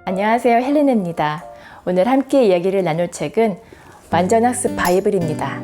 안녕하세요, 헬레네입니다. 오늘 함께 이야기를 나눌 책은 완전학습 바이블입니다.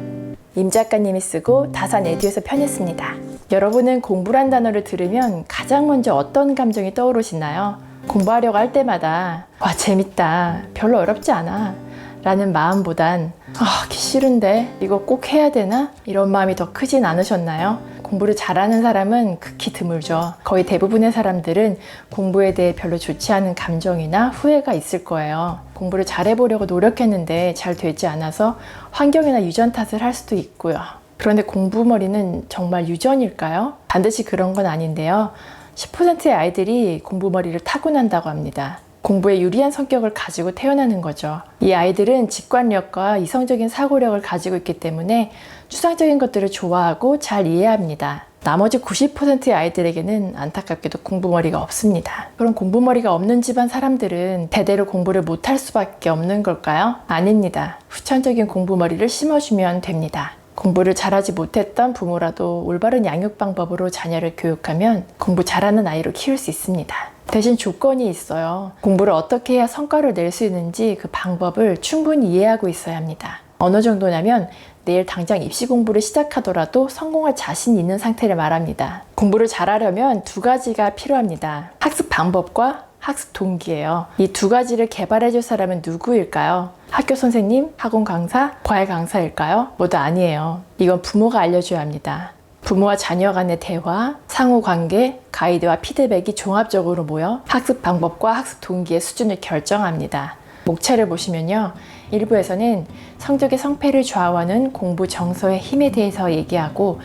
임 작가님이 쓰고 다산 에듀에서 편했습니다. 여러분은 공부란 단어를 들으면 가장 먼저 어떤 감정이 떠오르시나요? 공부하려고 할 때마다 와, 재밌다, 별로 어렵지 않아 라는 마음보단 하기 싫은데 이거 꼭 해야 되나? 이런 마음이 더 크진 않으셨나요? 공부를 잘하는 사람은 극히 드물죠. 거의 대부분의 사람들은 공부에 대해 별로 좋지 않은 감정이나 후회가 있을 거예요. 공부를 잘해보려고 노력했는데 잘 되지 않아서 환경이나 유전 탓을 할 수도 있고요. 그런데 공부머리는 정말 유전일까요? 반드시 그런 건 아닌데요. 10%의 아이들이 공부머리를 타고난다고 합니다. 공부에 유리한 성격을 가지고 태어나는 거죠. 이 아이들은 직관력과 이성적인 사고력을 가지고 있기 때문에 추상적인 것들을 좋아하고 잘 이해합니다. 나머지 90%의 아이들에게는 안타깝게도 공부머리가 없습니다. 그럼 공부머리가 없는 집안 사람들은 대대로 공부를 못할 수밖에 없는 걸까요? 아닙니다. 후천적인 공부머리를 심어주면 됩니다. 공부를 잘하지 못했던 부모라도 올바른 양육 방법으로 자녀를 교육하면 공부 잘하는 아이로 키울 수 있습니다. 대신 조건이 있어요. 공부를 어떻게 해야 성과를 낼 수 있는지 그 방법을 충분히 이해하고 있어야 합니다. 어느 정도냐면 내일 당장 입시 공부를 시작하더라도 성공할 자신이 있는 상태를 말합니다. 공부를 잘하려면 두 가지가 필요합니다. 학습 방법과 학습 동기예요. 이 두 가지를 개발해 줄 사람은 누구일까요? 학교 선생님, 학원 강사, 과외 강사일까요? 모두 아니에요. 이건 부모가 알려줘야 합니다. 부모와 자녀 간의 대화, 상호관계, 가이드와 피드백이 종합적으로 모여 학습 방법과 학습 동기의 수준을 결정합니다. 목차를 보시면요. 1부에서는 성적의 성패를 좌우하는 공부 정서의 힘에 대해서 얘기하고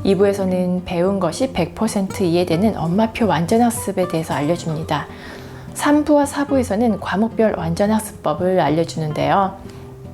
2부에서는 배운 것이 100% 이해되는 엄마표 완전학습에 대해서 알려줍니다. 3부와 4부에서는 과목별 완전학습법을 알려주는데요.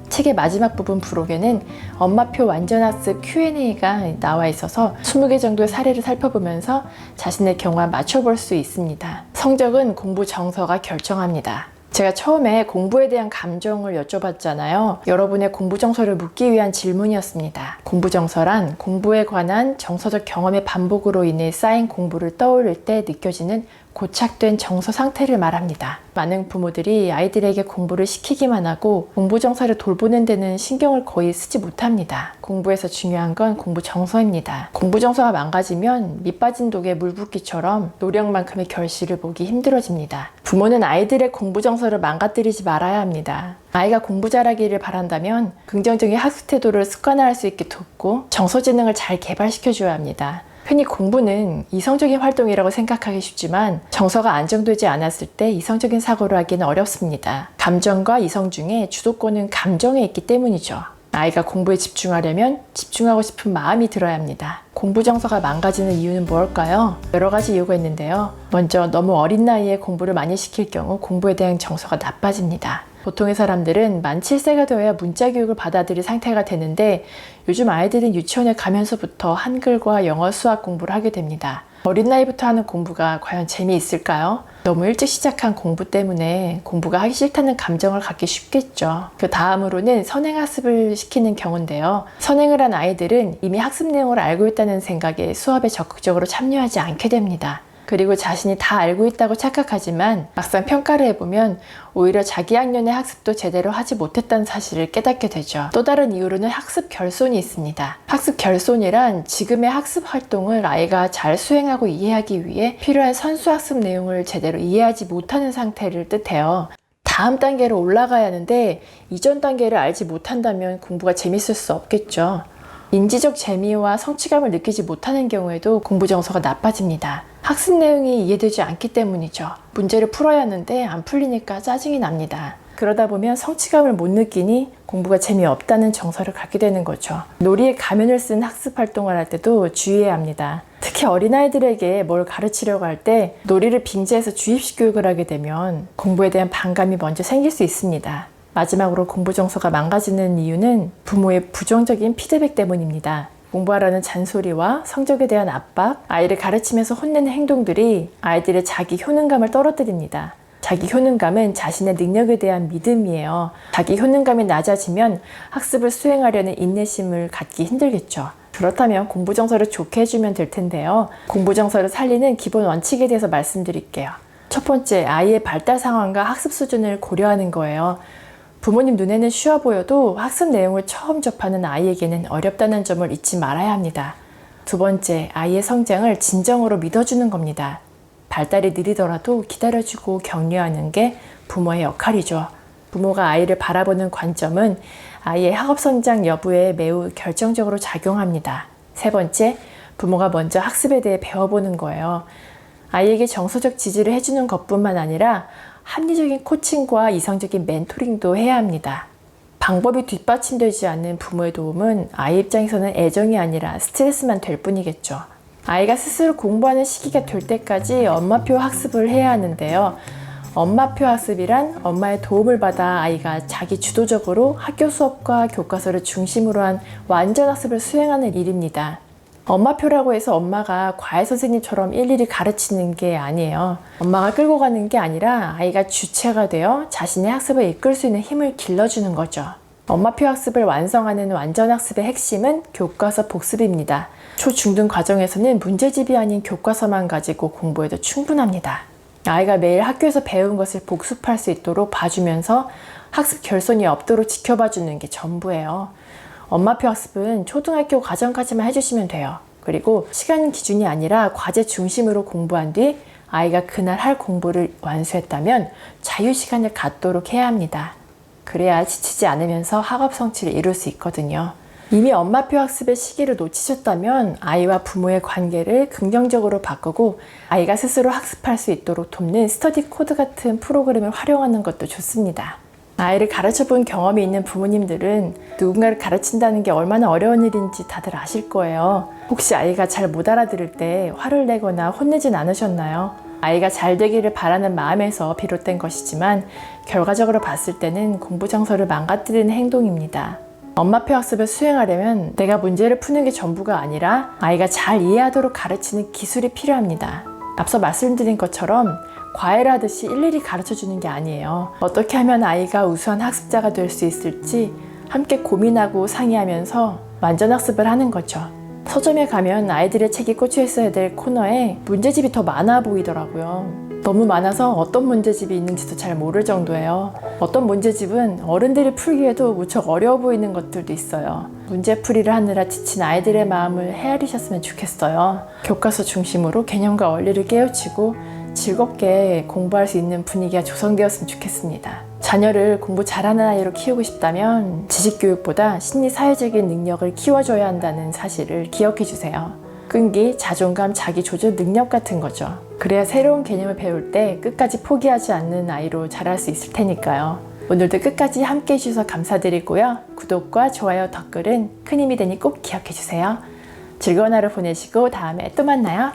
책의 마지막 부분 부록에는 엄마표 완전학습 Q&A가 나와 있어서 20개 정도의 사례를 살펴보면서 자신의 경우와 맞춰볼 수 있습니다. 성적은 공부 정서가 결정합니다. 제가 처음에 공부에 대한 감정을 여쭤봤잖아요. 여러분의 공부 정서를 묻기 위한 질문이었습니다. 공부 정서란 공부에 관한 정서적 경험의 반복으로 인해 쌓인 공부를 떠올릴 때 느껴지는 고착된 정서 상태를 말합니다. 많은 부모들이 아이들에게 공부를 시키기만 하고 공부 정서를 돌보는 데는 신경을 거의 쓰지 못합니다. 공부에서 중요한 건 공부 정서입니다. 공부 정서가 망가지면 밑 빠진 독에 물 붓기처럼 노력만큼의 결실을 보기 힘들어집니다. 부모는 아이들의 공부 정서를 망가뜨리지 말아야 합니다. 아이가 공부 잘하기를 바란다면 긍정적인 학습 태도를 습관화할 수 있게 돕고 정서지능을 잘 개발시켜줘야 합니다. 흔히 공부는 이성적인 활동이라고 생각하기 쉽지만 정서가 안정되지 않았을 때 이성적인 사고를 하기는 어렵습니다. 감정과 이성 중에 주도권은 감정에 있기 때문이죠. 아이가 공부에 집중하려면 집중하고 싶은 마음이 들어야 합니다. 공부 정서가 망가지는 이유는 무엇일까요? 여러 가지 이유가 있는데요. 먼저 너무 어린 나이에 공부를 많이 시킬 경우 공부에 대한 정서가 나빠집니다. 보통의 사람들은 만 7세가 되어야 문자 교육을 받아들일 상태가 되는데 요즘 아이들은 유치원에 가면서부터 한글과 영어, 수학 공부를 하게 됩니다. 어린 나이부터 하는 공부가 과연 재미있을까요? 너무 일찍 시작한 공부 때문에 공부가 하기 싫다는 감정을 갖기 쉽겠죠. 그 다음으로는 선행학습을 시키는 경우인데요. 선행을 한 아이들은 이미 학습 내용을 알고 있다는 생각에 수업에 적극적으로 참여하지 않게 됩니다. 그리고 자신이 다 알고 있다고 착각하지만 막상 평가를 해보면 오히려 자기 학년의 학습도 제대로 하지 못했다는 사실을 깨닫게 되죠. 또 다른 이유로는 학습 결손이 있습니다. 학습 결손이란 지금의 학습 활동을 아이가 잘 수행하고 이해하기 위해 필요한 선수 학습 내용을 제대로 이해하지 못하는 상태를 뜻해요. 다음 단계로 올라가야 하는데 이전 단계를 알지 못한다면 공부가 재밌을 수 없겠죠. 인지적 재미와 성취감을 느끼지 못하는 경우에도 공부 정서가 나빠집니다. 학습 내용이 이해되지 않기 때문이죠. 문제를 풀어야 하는데 안 풀리니까 짜증이 납니다. 그러다 보면 성취감을 못 느끼니 공부가 재미없다는 정서를 갖게 되는 거죠. 놀이의 가면을 쓴 학습 활동을 할 때도 주의해야 합니다. 특히 어린아이들에게 뭘 가르치려고 할 때 놀이를 빙자해서 주입식 교육을 하게 되면 공부에 대한 반감이 먼저 생길 수 있습니다. 마지막으로 공부 정서가 망가지는 이유는 부모의 부정적인 피드백 때문입니다. 공부하라는 잔소리와 성적에 대한 압박, 아이를 가르치면서 혼내는 행동들이 아이들의 자기 효능감을 떨어뜨립니다. 자기 효능감은 자신의 능력에 대한 믿음이에요. 자기 효능감이 낮아지면 학습을 수행하려는 인내심을 갖기 힘들겠죠. 그렇다면 공부 정서를 좋게 해주면 될 텐데요. 공부 정서를 살리는 기본 원칙에 대해서 말씀드릴게요. 첫 번째, 아이의 발달 상황과 학습 수준을 고려하는 거예요. 부모님 눈에는 쉬워 보여도 학습 내용을 처음 접하는 아이에게는 어렵다는 점을 잊지 말아야 합니다. 두 번째, 아이의 성장을 진정으로 믿어주는 겁니다. 발달이 느리더라도 기다려주고 격려하는 게 부모의 역할이죠. 부모가 아이를 바라보는 관점은 아이의 학업 성장 여부에 매우 결정적으로 작용합니다. 세 번째, 부모가 먼저 학습에 대해 배워보는 거예요. 아이에게 정서적 지지를 해주는 것뿐만 아니라 합리적인 코칭과 이성적인 멘토링도 해야 합니다. 방법이 뒷받침되지 않는 부모의 도움은 아이 입장에서는 애정이 아니라 스트레스만 될 뿐이겠죠. 아이가 스스로 공부하는 시기가 될 때까지 엄마표 학습을 해야 하는데요. 엄마표 학습이란 엄마의 도움을 받아 아이가 자기 주도적으로 학교 수업과 교과서를 중심으로 한 완전 학습을 수행하는 일입니다. 엄마표라고 해서 엄마가 과외 선생님처럼 일일이 가르치는 게 아니에요. 엄마가 끌고 가는 게 아니라 아이가 주체가 되어 자신의 학습을 이끌 수 있는 힘을 길러주는 거죠. 엄마표 학습을 완성하는 완전 학습의 핵심은 교과서 복습입니다. 초중등 과정에서는 문제집이 아닌 교과서만 가지고 공부해도 충분합니다. 아이가 매일 학교에서 배운 것을 복습할 수 있도록 봐주면서 학습 결손이 없도록 지켜봐주는 게 전부예요. 엄마표 학습은 초등학교 과정까지만 해주시면 돼요. 그리고 시간 기준이 아니라 과제 중심으로 공부한 뒤 아이가 그날 할 공부를 완수했다면 자유시간을 갖도록 해야 합니다. 그래야 지치지 않으면서 학업 성취를 이룰 수 있거든요. 이미 엄마표 학습의 시기를 놓치셨다면 아이와 부모의 관계를 긍정적으로 바꾸고 아이가 스스로 학습할 수 있도록 돕는 스터디 코드 같은 프로그램을 활용하는 것도 좋습니다. 아이를 가르쳐 본 경험이 있는 부모님들은 누군가를 가르친다는 게 얼마나 어려운 일인지 다들 아실 거예요. 혹시 아이가 잘 못 알아들을 때 화를 내거나 혼내진 않으셨나요? 아이가 잘 되기를 바라는 마음에서 비롯된 것이지만 결과적으로 봤을 때는 공부 정서를 망가뜨리는 행동입니다. 엄마표 학습을 수행하려면 내가 문제를 푸는 게 전부가 아니라 아이가 잘 이해하도록 가르치는 기술이 필요합니다. 앞서 말씀드린 것처럼 과외를 하듯이 일일이 가르쳐주는 게 아니에요. 어떻게 하면 아이가 우수한 학습자가 될 수 있을지 함께 고민하고 상의하면서 완전 학습을 하는 거죠. 서점에 가면 아이들의 책이 꽂혀 있어야 될 코너에 문제집이 더 많아 보이더라고요. 너무 많아서 어떤 문제집이 있는지도 잘 모를 정도예요. 어떤 문제집은 어른들이 풀기에도 무척 어려워 보이는 것들도 있어요. 문제풀이를 하느라 지친 아이들의 마음을 헤아리셨으면 좋겠어요. 교과서 중심으로 개념과 원리를 깨우치고 즐겁게 공부할 수 있는 분위기가 조성되었으면 좋겠습니다. 자녀를 공부 잘하는 아이로 키우고 싶다면 지식교육보다 심리사회적인 능력을 키워줘야 한다는 사실을 기억해 주세요. 끈기, 자존감, 자기조절 능력 같은 거죠. 그래야 새로운 개념을 배울 때 끝까지 포기하지 않는 아이로 자랄 수 있을 테니까요. 오늘도 끝까지 함께 해주셔서 감사드리고요. 구독과 좋아요, 댓글은 큰 힘이 되니 꼭 기억해 주세요. 즐거운 하루 보내시고 다음에 또 만나요.